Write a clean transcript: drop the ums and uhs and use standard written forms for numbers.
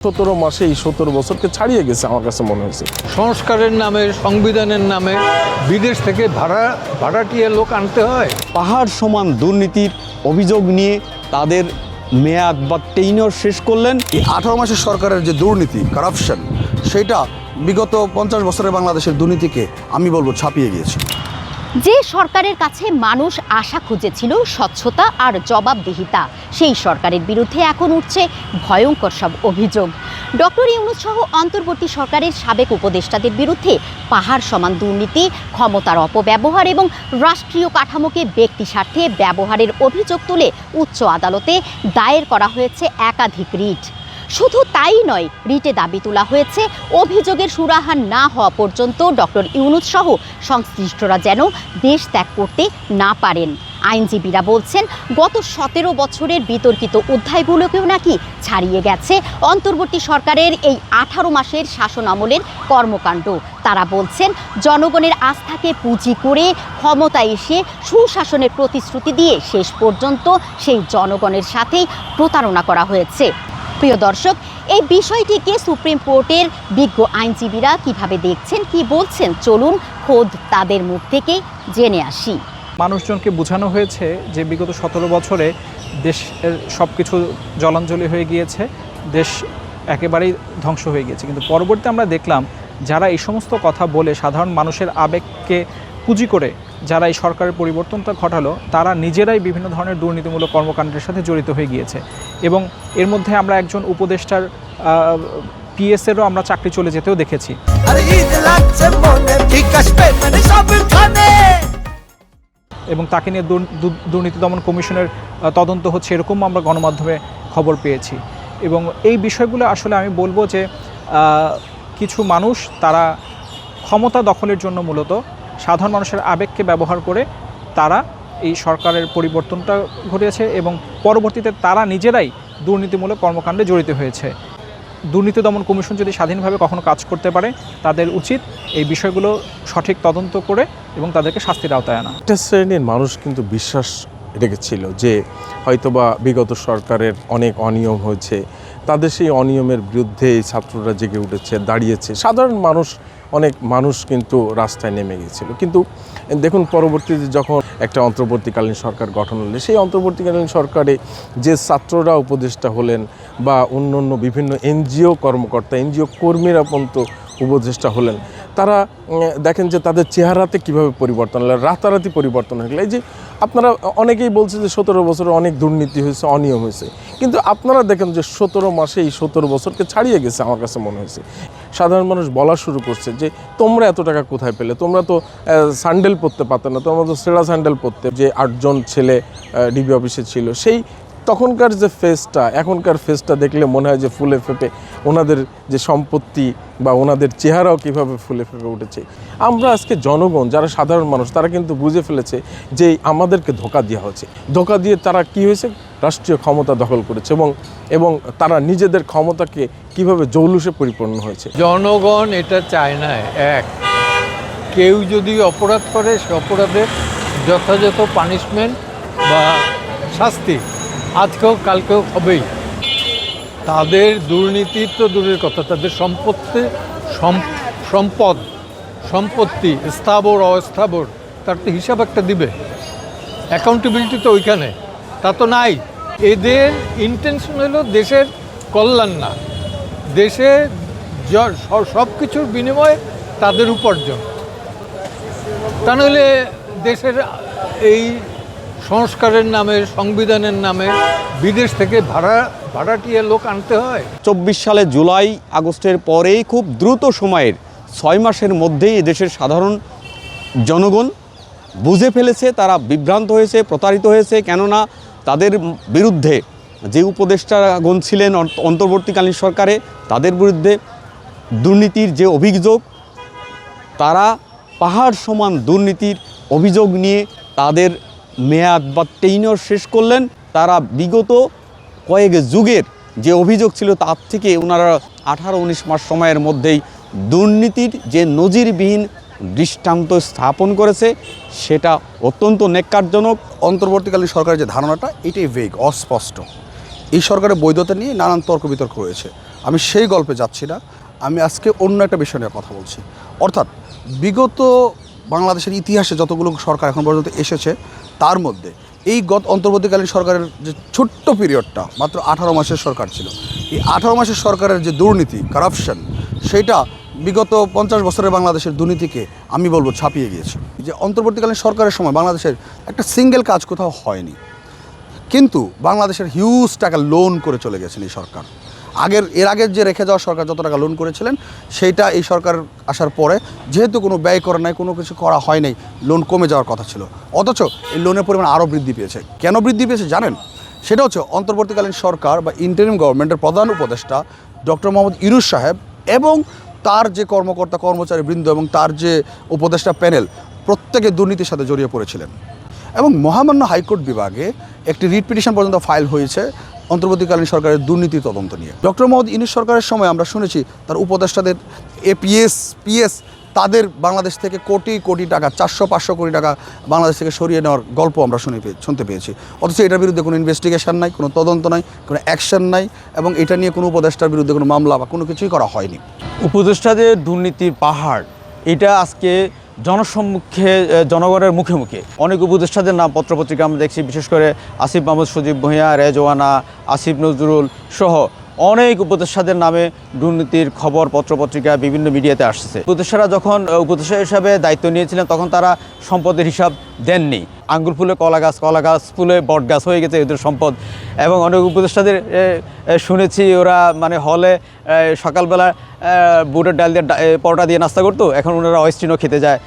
17 মাসে এই 17 বছরকে ছাড়িয়ে গেছে আমার কাছে মনে হয়েছে। সংস্কারের নামে, সংবিধানের নামে বিদেশ থেকে ভাড়াটিয়া লোক আনতে হয়। পাহাড় সমান দুর্নীতির অভিযোগ নিয়ে তাদের মেয়াদ বা টেইনর শেষ করলেন। এই 18 মাসের সরকারের যে দুর্নীতি, কারাপশন, সেটা বিগত 50 বছরের বাংলাদেশের দুর্নীতিকে আমি বলবো ছাপিয়ে গিয়েছে। যে সরকারের কাছে মানুষ আশা খুঁজেছিল স্বচ্ছতা আর জবাবদিহিতা, সেই সরকারের বিরুদ্ধে এখন উঠছে ভয়ঙ্কর সব অভিযোগ। ডক্টর ইউনূস সহ অন্তর্বর্তী সরকারের সাবেক উপদেষ্টাদের বিরুদ্ধে পাহাড় সমান দুর্নীতি, ক্ষমতার অপব্যবহার এবং রাষ্ট্রীয় কাঠামোকে ব্যক্তি স্বার্থে ব্যবহারের অভিযোগ তুলে উচ্চ আদালতে দায়ের করা হয়েছে একাধিক রিট। শুধু তাই নয়, রিটে দাবি তোলা হয়েছে অভিযোগের সুরাহা না হওয়া পর্যন্ত ডক্টর ইউনূস সহ সংশ্লিষ্টরা যেন দেশ ত্যাগ করতে না পারেন। আইনজীবীরা বলছেন, গত 17 বছরের বিতর্কিত অধ্যায়গুলোকেও নাকি ছাড়িয়ে গেছে অন্তর্বর্তী সরকারের এই 18 মাসের শাসন আমলের কর্মকাণ্ড। তারা বলছেন, জনগণের আস্থাকে পুঁজি করে ক্ষমতায় এসে সুশাসনের প্রতিশ্রুতি দিয়ে শেষ পর্যন্ত সেই জনগণের সাথেই প্রতারণা করা হয়েছে। প্রিয় দর্শক, এই বিষয়টিকে সুপ্রিম কোর্টের বিজ্ঞ আইনজীবীরা কিভাবে দেখছেন, কি বলছেন, চলুন খোদ তাদের মুখ থেকে জেনে আসি। মানুষজনকে বোঝানো হয়েছে যে বিগত 17 বছরে দেশের সব কিছু জলাঞ্জলি হয়ে গিয়েছে, দেশ একেবারেই ধ্বংস হয়ে গিয়েছে। কিন্তু পরবর্তীতে আমরা দেখলাম, যারা এই সমস্ত কথা বলে সাধারণ মানুষের আবেগকে পুঁজি করে যারা এই সরকারের পরিবর্তনটা ঘটালো, তারা নিজেরাই বিভিন্ন ধরনের দুর্নীতিমূলক কর্মকাণ্ডের সাথে জড়িত হয়ে গিয়েছে। এবং এর মধ্যে আমরা একজন উপদেষ্টার পিএসেরও আমরা চাকরি চলে যেতেও দেখেছি। এবং তাকে নিয়ে দুর্নীতি দমন কমিশনের তদন্ত হচ্ছে, এরকম আমরা গণমাধ্যমে খবর পেয়েছি। এবং এই বিষয়গুলো আসলে আমি বলবো যে কিছু মানুষ তারা ক্ষমতা দখলের জন্য মূলত সাধারণ মানুষের আবেগকে ব্যবহার করে তারা এই সরকারের পরিবর্তনটা ঘটিয়েছে এবং পরবর্তীতে তারা নিজেরাই দুর্নীতিমূলক কর্মকাণ্ডে জড়িত হয়েছে। দুর্নীতি দমন কমিশন যদি স্বাধীনভাবে কখনো কাজ করতে পারে, তাদের উচিত এই বিষয়গুলো সঠিক তদন্ত করে এবং তাদেরকে শাস্তির আওতায় আনা। একটা শ্রেণীর মানুষ কিন্তু বিশ্বাস রেখেছিল যে হয়তোবা বিগত সরকারের অনেক অনিয়ম হয়েছে, তাদের সেই অনিয়মের বিরুদ্ধে এই ছাত্ররা জেগে উঠেছে, দাঁড়িয়েছে। সাধারণ অনেক মানুষ কিন্তু রাস্তায় নেমে গিয়েছিল। কিন্তু দেখুন, পরবর্তীতে যখন একটা অন্তর্বর্তীকালীন সরকার গঠন হলে, সেই অন্তর্বর্তীকালীন সরকারে যে ছাত্ররা উপদেষ্টা হলেন বা অন্য বিভিন্ন এনজিও কর্মকর্তা, এনজিও কর্মীরা পর্যন্ত উপদেষ্টা হলেন, তারা দেখেন যে তাদের চেহারাতে কীভাবে পরিবর্তন হলো, রাতারাতি পরিবর্তন হয়ে গেল। এই যে আপনারা অনেকেই বলছে যে 17 বছরে অনেক দুর্নীতি হয়েছে, অনিয়ম হয়েছে, কিন্তু আপনারা দেখেন যে 17 মাসে এই 17 বছরকে ছাড়িয়ে গেছে আমার কাছে মনে হয়েছে। সাধারণ মানুষ বলা শুরু করছে যে তোমরা এত টাকা কোথায় পেলে, তোমরা তো স্যান্ডেল পরতে পারতে না, তোমরা তো সেরা স্যান্ডেল পরতে। যে 8 জন ছেলে ডিবি অফিসে ছিল, সেই তখনকার যে ফেসটা, এখনকার ফেসটা দেখলে মনে হয় যে ফুলে ফেপে ওনাদের যে সম্পত্তি বা ওনাদের চেহারাও কীভাবে ফুলে ফেপে উঠেছে। আমরা আজকে জনগণ, যারা সাধারণ মানুষ, তারা কিন্তু বুঝে ফেলেছে যে আমাদেরকে ধোঁকা দেওয়া হচ্ছে। ধোঁকা দিয়ে তারা কি হয়েছে, রাষ্ট্রীয় ক্ষমতা দখল করেছে এবং তারা নিজেদের ক্ষমতাকে কিভাবে জৌলুসে পরিপূর্ণ হয়েছে। জনগণ এটা চায় না। কেউ যদি অপরাধ করে, সে অপরাধের যথাযথ পানিশমেন্ট বা শাস্তি আজকেও কালকেও হবেই। তাদের দুর্নীতি তো দূরের কথা, তাদের সম্পত্তি স্থাবর অস্থাবর, তার তো হিসাব একটা দিবে। অ্যাকাউন্টেবিলিটি তো ওইখানে, তা তো নাই। এদের ইন্টেনশন হলো দেশের কল্যাণ না, দেশে সব কিছুর বিনিময়ে তাদের উপার্জন। তা নইলে দেশের এই সংস্কারের নামে, সংবিধানের নামে বিদেশ থেকে ভাড়াটিয়া লোক আনতে হয়। 24 সালে জুলাই আগস্টের পরেই খুব দ্রুত সময়ের 6 মাসের মধ্যেই এদেশের সাধারণ জনগণ বুঝে ফেলেছে, তারা বিভ্রান্ত হয়েছে, প্রতারিত হয়েছে। কেননা তাদের বিরুদ্ধে যে উপদেষ্টাগণ ছিলেন অন্তর্বর্তীকালীন সরকারে, তাদের বিরুদ্ধে দুর্নীতির যে অভিযোগ, তারা পাহাড় সমান দুর্নীতির অভিযোগ নিয়ে তাদের মেয়াদ বা টেইনর শেষ করলেন। তারা বিগত কয়েক যুগের যে অভিযোগ ছিল, তার থেকে ওনারা 18-19 মাস সময়ের মধ্যেই দুর্নীতির যে নজিরবিহীন দৃষ্টান্ত স্থাপন করেছে, সেটা অত্যন্ত ন্যাক্কারজনক। অন্তর্বর্তীকালীন সরকারের যে ধারণাটা, এটাই ভেগ, অস্পষ্ট। এই সরকারের বৈধতা নিয়ে নানান তর্ক বিতর্ক হয়েছে। আমি সেই গল্পে যাচ্ছি না, আমি আজকে অন্য একটা বিষয় নিয়ে কথা বলছি। অর্থাৎ বিগত বাংলাদেশের ইতিহাসে যতগুলো সরকার এখন পর্যন্ত এসেছে তার মধ্যে এই অন্তর্বর্তীকালীন সরকারের যে ছোট্ট পিরিয়ডটা মাত্র 18 মাসের সরকার ছিল, এই 18 মাসের সরকারের যে দুর্নীতি কারাপশন সেইটা বিগত 50 বছরের বাংলাদেশের দুর্নীতিকে আমি বলবো ছাপিয়ে গিয়েছে। যে অন্তর্বর্তীকালীন সরকারের সময় বাংলাদেশের একটা সিঙ্গেল কাজ কোথাও হয়নি, কিন্তু বাংলাদেশের হিউজ টাকা লোন করে চলে গেছেন এই সরকার। এর আগের যে রেখে যাওয়া সরকার যত টাকা লোন করেছিলেন সেইটা এই সরকার আসার পরে যেহেতু কোনো ব্যয় করা নাই, কোনো কিছু করা হয় নাই, লোন কমে যাওয়ার কথা ছিল, অথচ এই লোনের পরিমাণ আরও বৃদ্ধি পেয়েছে। কেন বৃদ্ধি পেয়েছে জানেন? সেটা হচ্ছে অন্তর্বর্তীকালীন সরকার বা ইন্টারিম গভর্নমেন্টের প্রধান উপদেষ্টা ডক্টর মোহাম্মদ ইউনূস সাহেব এবং তার যে কর্মকর্তা কর্মচারী বৃন্দ এবং তার যে উপদেষ্টা প্যানেল প্রত্যেকে দুর্নীতির সাথে জড়িয়ে পড়েছিলেন। এবং মহামান্য হাইকোর্ট বিভাগে একটি রিট পিটিশন পর্যন্ত ফাইল হয়েছে অন্তর্বর্তীকালীন সরকারের দুর্নীতি তদন্ত নিয়ে। ডক্টর মোহাম্মদ ইউনূস সরকারের সময় আমরা শুনেছি তার উপদেষ্টাদের পিএস তাদের বাংলাদেশ থেকে কোটি কোটি টাকা 400-500 কোটি টাকা বাংলাদেশ থেকে সরিয়ে নেওয়ার গল্প আমরা শুনতে পেয়েছি, অথচ এটার বিরুদ্ধে কোনো ইনভেস্টিগেশন নাই, কোনো তদন্ত নাই, কোনো অ্যাকশন নাই, এবং এটা নিয়ে কোনো উপদেষ্টার বিরুদ্ধে কোনো মামলা বা কোনো কিছুই করা হয়নি। উপদেষ্টাদের দুর্নীতির পাহাড় এটা আজকে জনসম্মুখে, জনগণের মুখে মুখে। অনেক উপদেষ্টাদের নাম পত্রপত্রিকা আমরা দেখছি, বিশেষ করে আসিফ মাহমুদ সজীব ভূঁইয়া, রেজওয়ানা, আসিফ নজরুল সহ অনেক উপদেষ্টাদের নামে দুর্নীতির খবর পত্রপত্রিকা বিভিন্ন মিডিয়াতে আসছে। উপদেষ্টারা যখন উপদেষ্টা হিসাবে দায়িত্ব নিয়েছিলেন তখন তারা সম্পদের হিসাব দেননি। আঙ্গুর ফুলে কলা গাছ ফুলে বট গাছ হয়ে গেছে এদের সম্পদ। এবং অনেক উপদেষ্টাদের শুনেছি ওরা মানে হলে সকালবেলা বুটের ডাল দিয়ে পরোটা দিয়ে নাস্তা করতো, এখন ওনারা অয়েস্টিনও খেতে যায়।